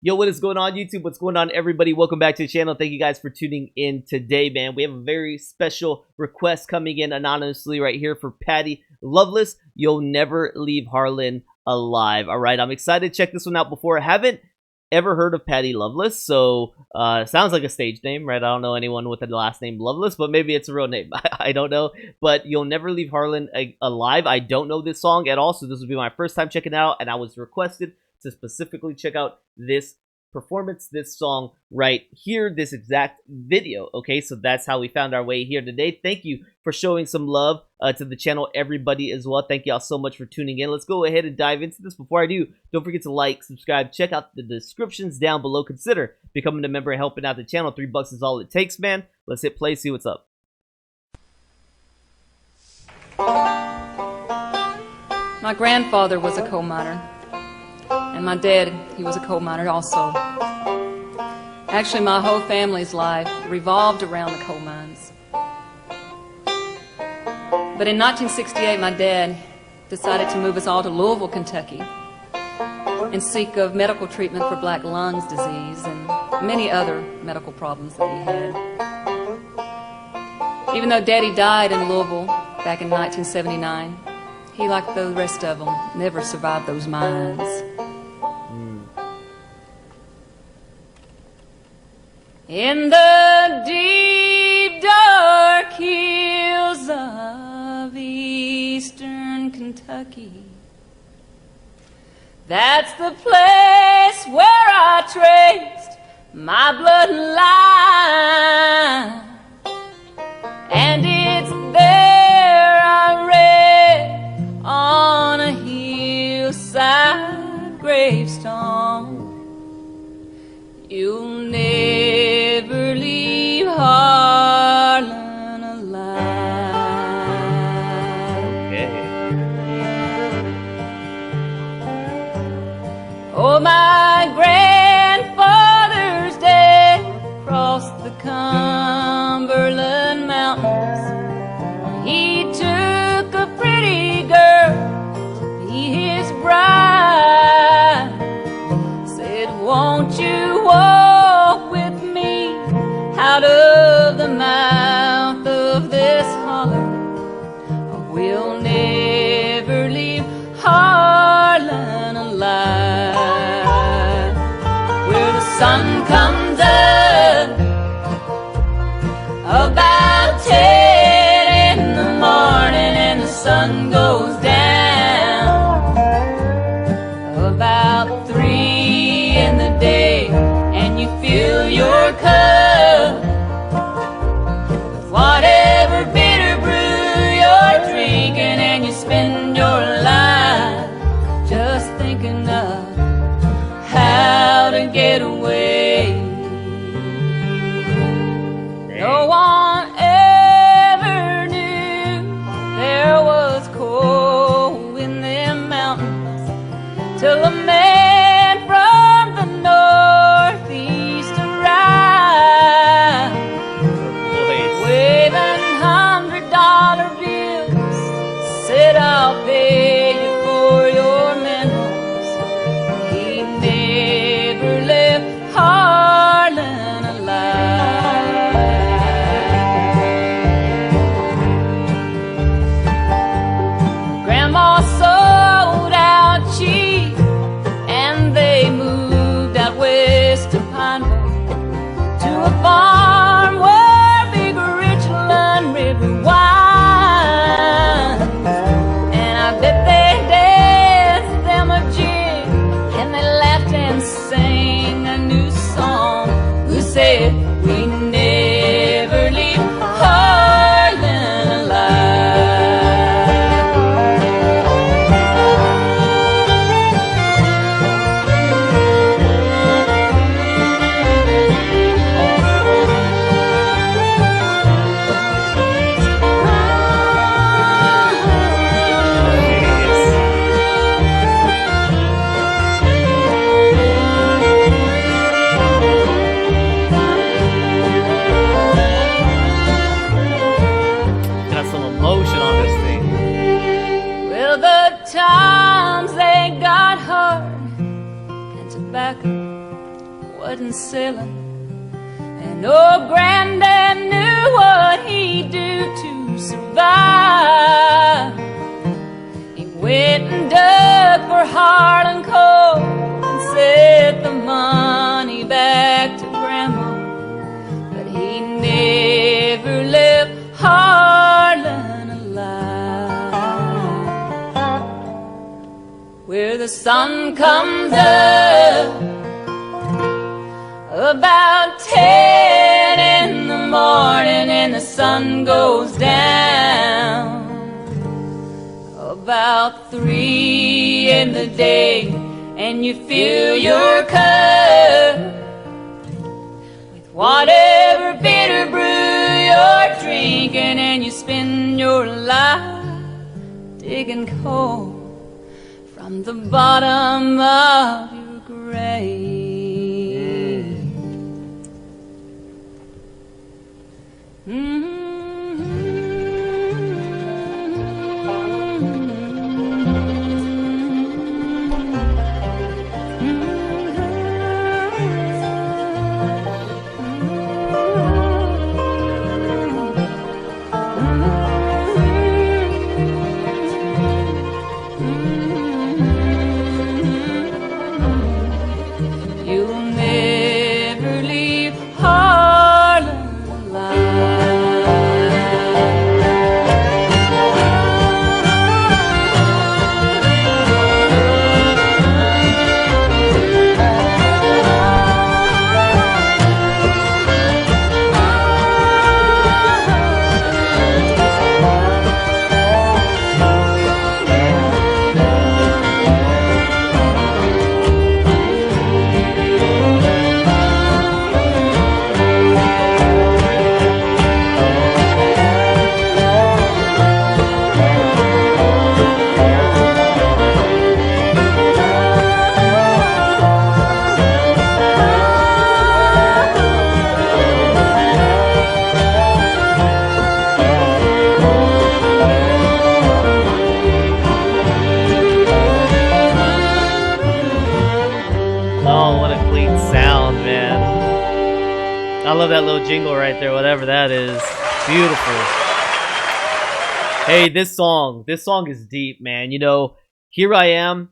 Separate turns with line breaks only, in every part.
Yo, what is going on, YouTube? What's going on, everybody? Welcome back to the channel. Thank you guys for tuning in today, man. We have a very special request coming in anonymously right here for Patty Loveless. You'll never leave Harlan alive. All right, I'm excited to check this one out before. I haven't ever heard of Patty Loveless, so sounds like a stage name, right? I don't know anyone with the last name Loveless, but maybe it's a real name. I don't know, but You'll Never Leave Harlan Alive. I don't know this song at all, so this will be my first time checking it out, and I was requested to specifically check out this performance, this song right here, this exact video. Okay, so that's how we found our way here today. Thank you for showing some love to the channel, everybody, as well. Thank y'all so much for tuning in. Let's go ahead and dive into this. Before I do, don't forget to like, subscribe, check out the descriptions down below. Consider becoming a member and helping out the channel. $3 is all it takes, man. Let's hit play, see what's up.
My grandfather was a coal miner. And my dad, he was a coal miner also. Actually, my whole family's life revolved around the coal mines. But in 1968, my dad decided to move us all to Louisville, Kentucky, and seek of medical treatment for black lungs disease and many other medical problems that he had. Even though Daddy died in Louisville back in 1979, he, like the rest of them, never survived those mines. In the deep, dark hills of eastern Kentucky, that's the place where I traced my bloodline. And it's there I read on a hillside gravestone, you'll never leave Harlan alive.
Okay.
Oh, my grandfather's dead across the Cumberland Mountains. He took a pretty girl to be his bride. Said, won't you walk with me out of the mouth of this holler? We'll never leave Harlan alive. Where the sun comes up about 10 in the morning and the sun goes down about 3 in the day, and you fill your cup with whatever bitter brew you're drinking, and you spend your life just thinking of how to get away. No one ever knew there was coal in them mountains till a man from the northeast arrived, waving $100 bills, said, I'll pay you for your minerals. He never left wasn't selling. And old Granddad knew what he'd do to survive. He went and dug for Harlan coal and sent the money back to Grandma. But he never left Harlan alive. Where the sun comes up about 10 in the morning and the sun goes down about 3 in the day, and you fill your cup with whatever bitter brew you're drinking, and you spend your life digging coal from the bottom of your grave. You'll never leave Harlan
Oh, what a clean sound, man. I love that little jingle right there, whatever that is. Beautiful. Hey, this song is deep, man. You know, here I am,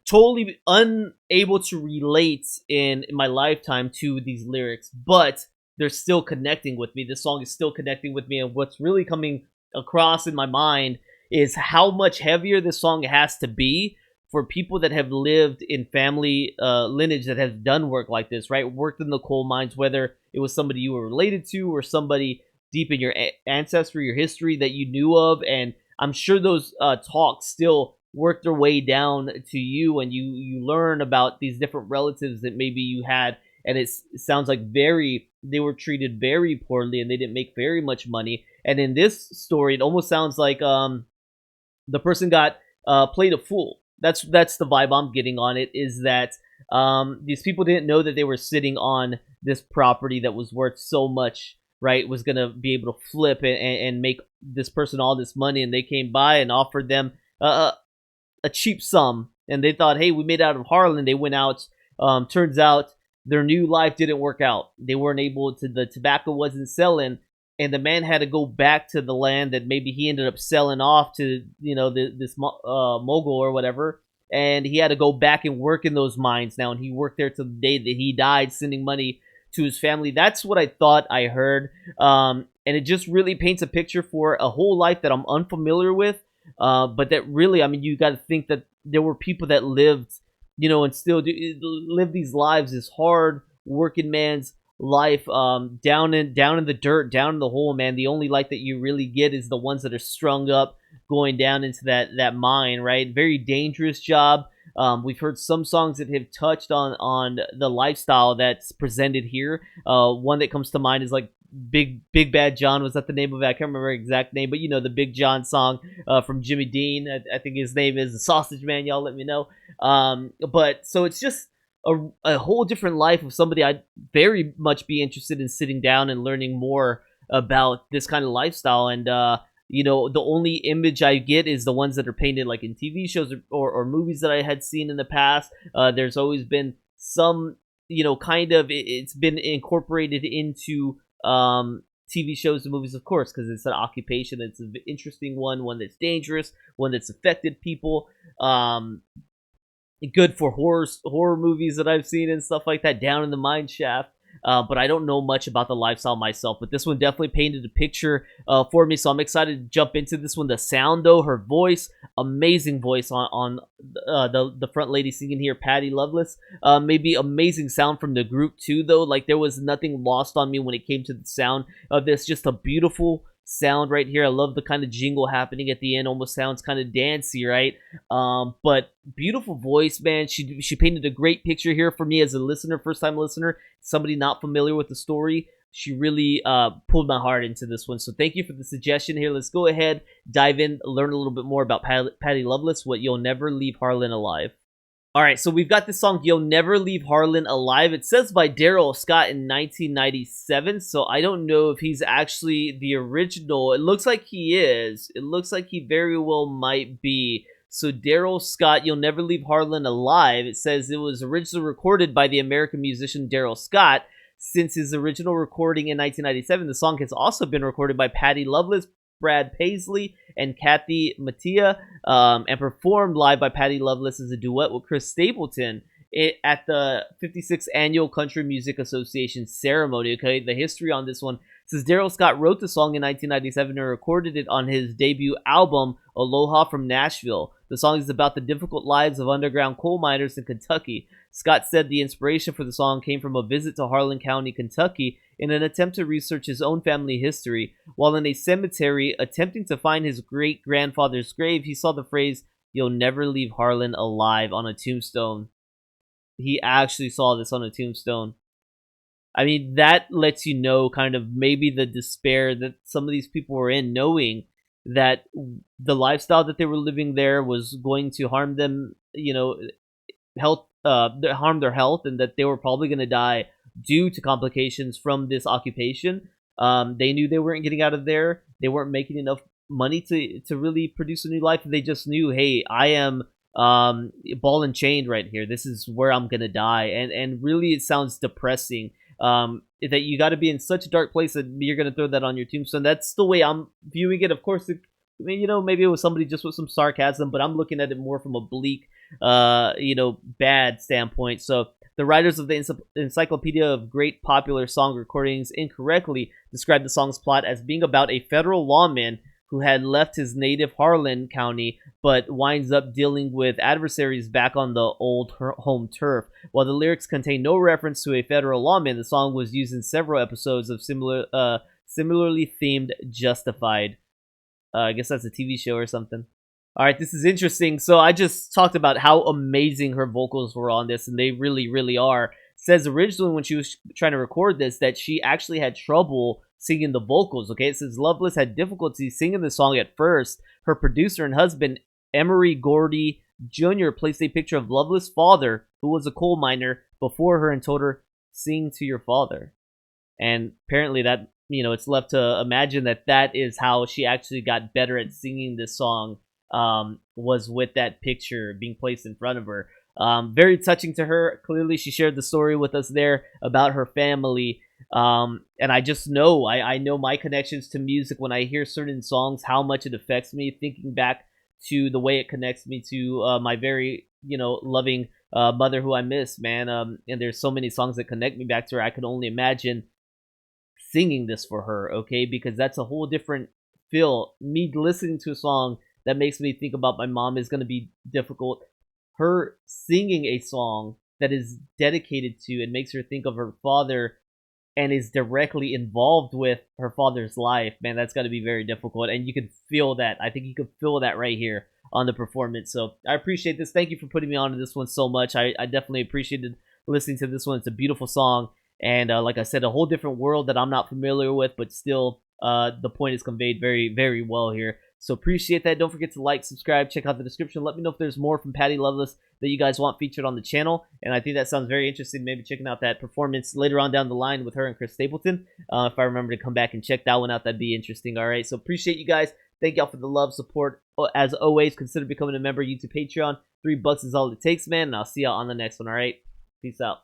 totally unable to relate in my lifetime to these lyrics, but they're still connecting with me. This song is still connecting with me, and what's really coming across in my mind is how much heavier this song has to be for people that have lived in family lineage that has done work like this, right? Worked in the coal mines, whether it was somebody you were related to or somebody deep in your ancestry, your history that you knew of. And I'm sure those talks still work their way down to you, and you learn about these different relatives that maybe you had. And it sounds like they were treated very poorly and they didn't make very much money. And in this story, it almost sounds like the person got played a fool. That's the vibe I'm getting on it, is that these people didn't know that they were sitting on this property that was worth so much, right? Was going to be able to flip and make this person all this money, and they came by and offered them a cheap sum, and they thought, hey, we made out of Harlan. They went out. Turns out their new life didn't work out. They weren't able to, the tobacco wasn't selling, and the man had to go back to the land that maybe he ended up selling off to, you know, this mogul or whatever, and he had to go back and work in those mines now, and he worked there till the day that he died, sending money to his family. That's what I thought I heard, and it just really paints a picture for a whole life that I'm unfamiliar with, but that really, I mean, you got to think that there were people that lived, you know, and still live these lives, this hard working man's life, down in the dirt, down in the hole, man. The only light that you really get is the ones that are strung up going down into that mine, right? Very dangerous job. We've heard some songs that have touched on the lifestyle that's presented here. One that comes to mind is like Big Bad John. Was that the name of it? I can't remember the exact name, but you know, the Big John song from Jimmy Dean. I think his name is the Sausage Man. Y'all let me know. But so it's just a whole different life of somebody I'd very much be interested in sitting down and learning more about this kind of lifestyle. And you know, the only image I get is the ones that are painted like in TV shows or movies that I had seen in the past. There's always been some kind of it's been incorporated into TV shows and movies, of course, because it's an occupation. It's an interesting one that's dangerous, one that's affected people. Good for horror movies that I've seen and stuff like that, down in the mine shaft. But I don't know much about the lifestyle myself. But this one definitely painted a picture for me, so I'm excited to jump into this one. The sound, though, her voice, amazing voice on the front lady singing here, Patty Loveless. Maybe amazing sound from the group too, though. Like, there was nothing lost on me when it came to the sound of this. Just a beautiful sound right here. I love the kind of jingle happening at the end. Almost sounds kind of dancey, right? But beautiful voice, man. She painted a great picture here for me as a listener, first time listener, somebody not familiar with the story. She really pulled my heart into this one. So thank you for the suggestion here. Let's go ahead, dive in, learn a little bit more about Patty Loveless, what You'll Never Leave Harlan Alive. All right, so we've got this song, You'll Never Leave Harlan Alive. It says by Daryl Scott in 1997, so I don't know if he's actually the original. It looks like he is. It looks like he very well might be. So Daryl Scott, You'll Never Leave Harlan Alive. It says it was originally recorded by the American musician Daryl Scott. Since his original recording in 1997, the song has also been recorded by Patty Loveless, Brad Paisley, and Kathy Mattea, and performed live by Patty Loveless as a duet with Chris Stapleton at the 56th Annual Country Music Association ceremony. Okay, the history on this one says Daryl Scott wrote the song in 1997 and recorded it on his debut album, Aloha from Nashville. The song is about the difficult lives of underground coal miners in Kentucky. Scott said the inspiration for the song came from a visit to Harlan County, Kentucky, in an attempt to research his own family history. While in a cemetery attempting to find his great-grandfather's grave, he saw the phrase, "You'll never leave Harlan alive," on a tombstone. He actually saw this on a tombstone. I mean, that lets you know kind of maybe the despair that some of these people were in, knowing that the lifestyle that they were living there was going to harm them, health, harm their health, and that they were probably going to die due to complications from this occupation. They knew they weren't getting out of there. They weren't making enough money to really produce a new life. They just knew, hey, I am ball and chained right here. This is where I'm gonna die. And really, it sounds depressing. That you got to be in such a dark place that you're gonna throw that on your tombstone. That's the way I'm viewing it. Of course, maybe it was somebody just with some sarcasm, but I'm looking at it more from a bleak, bad standpoint. So the writers of the Encyclopedia of Great Popular Song Recordings incorrectly described the song's plot as being about a federal lawman who had left his native Harlan County, but winds up dealing with adversaries back on the old home turf. While the lyrics contain no reference to a federal lawman, the song was used in several episodes of similarly themed Justified. I guess that's a TV show or something. All right, this is interesting. So I just talked about how amazing her vocals were on this, and they really, really are. It says originally when she was trying to record this that she actually had trouble singing the vocals, okay? It says Loveless had difficulty singing the song at first. Her producer and husband, Emery Gordy Jr., placed a picture of Loveless' father, who was a coal miner, before her and told her, "Sing to your father." And apparently that, it's left to imagine that that is how she actually got better at singing this song, was with that picture being placed in front of her. Very touching to her. Clearly, she shared the story with us there about her family. And I just know, I know my connections to music when I hear certain songs, how much it affects me, thinking back to the way it connects me to my very, loving mother who I miss, man. And there's so many songs that connect me back to her. I can only imagine singing this for her, okay? Because that's a whole different feel. Me listening to a song that makes me think about my mom is going to be difficult. Her singing a song that is dedicated to and makes her think of her father and is directly involved with her father's life, man, that's got to be very difficult. And you can feel that. I think you can feel that right here on the performance. So I appreciate this. Thank you for putting me on to this one so much. I definitely appreciated listening to this one. It's a beautiful song. And like I said, a whole different world that I'm not familiar with, but still the point is conveyed very, very well here. So appreciate that. Don't forget to like, subscribe, check out the description. Let me know if there's more from Patty Loveless that you guys want featured on the channel. And I think that sounds very interesting. Maybe checking out that performance later on down the line with her and Chris Stapleton. If I remember to come back and check that one out, that'd be interesting. All right. So appreciate you guys. Thank y'all for the love, support. As always, consider becoming a member of YouTube Patreon. $3 is all it takes, man. And I'll see y'all on the next one. All right. Peace out.